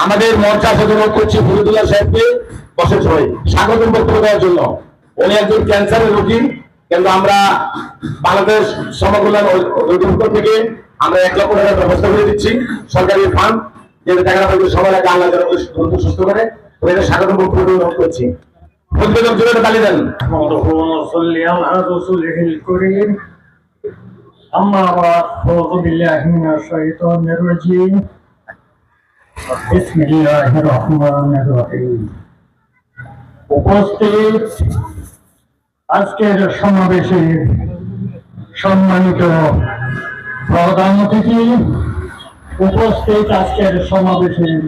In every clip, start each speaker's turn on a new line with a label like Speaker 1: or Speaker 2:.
Speaker 1: আমাদের মঞ্চে আসার জন্য করছি ফরিদুল্লাহ সাহেবকে বসে সবাই স্বাগত বক্তব্য দেওয়ার জন্য। উনি একজন ক্যান্সারের রোগী, কিন্তু আমরা বাংলাদেশ সমাকল্যাণ অধিদপ্তর থেকে আমরা 1 লক্ষ টাকার ব্যবস্থা করে দিচ্ছি, সরকারি ফান্ড, যে টাকাটা পাইতে সবার আগে আল্লাহ যেন সুস্থ করে। ওদের স্বাগত বক্তব্য গ্রহণ করছি। প্রতিবেদন জোরে তালি দেন।
Speaker 2: أما بعد أعوذ بالله من الشيطان الرجيم بسم الله الرحمن الرحيم উপস্থিত আজকের সমাবেশের সম্মানিত প্রধান অতিথি, উপস্থিত আজকের সমাবেশের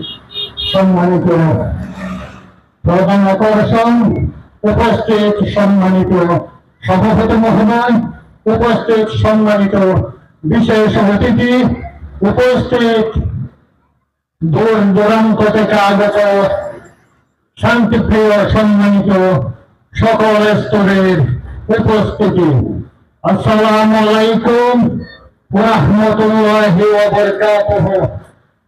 Speaker 2: সম্মানিত প্রধান আকর্ষণ, উপস্থিত সম্মানিত সভাপতি মহোদয়, উপস্থিত সম্মানিত বিশেষ অতিথি, উপস্থিত দূর দূরান্ত থেকে আগত শান্তিপ্রিয় সম্মানিত সকল স্তরের উপস্থিতি, আসসালামু আলাইকুম ওয়া রাহমাতুল্লাহি ওয়া বারাকাতুহু।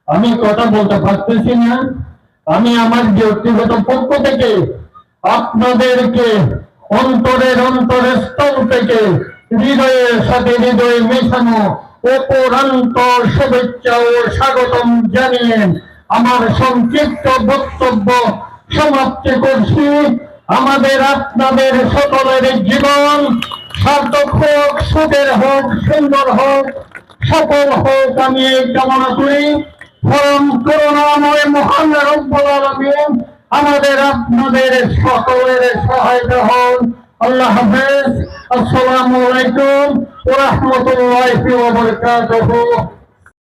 Speaker 2: আমি কথা বলতে পারতেছি না, আমি আমার ব্যক্তিগত পক্ষ থেকে আপনাদেরকে অন্তরের অন্তরস্থল থেকে হৃদয়ের সাথে হৃদয় মেশানো অপরান্তর শুভেচ্ছা ও স্বাগতম জানিয়ে আমার সংক্ষিপ্ত বক্তব্য সমাপ্তি করছি। আমাদের আপনাদের সকলের জীবন সার্থক হোক, সুখের হোক, সুন্দর হোক, সফল হোক, আমি এই কামনা করি। পরম করুণাময় মহান রব্বুল আলামিন আমাদের আপনাদের সকলের সহায়তা হন। আল্লাহ হাফেজ। আসসালামু আলাইকুম ওয়া রাহমাতুল্লাহি ওয়া বারাকাতুহু।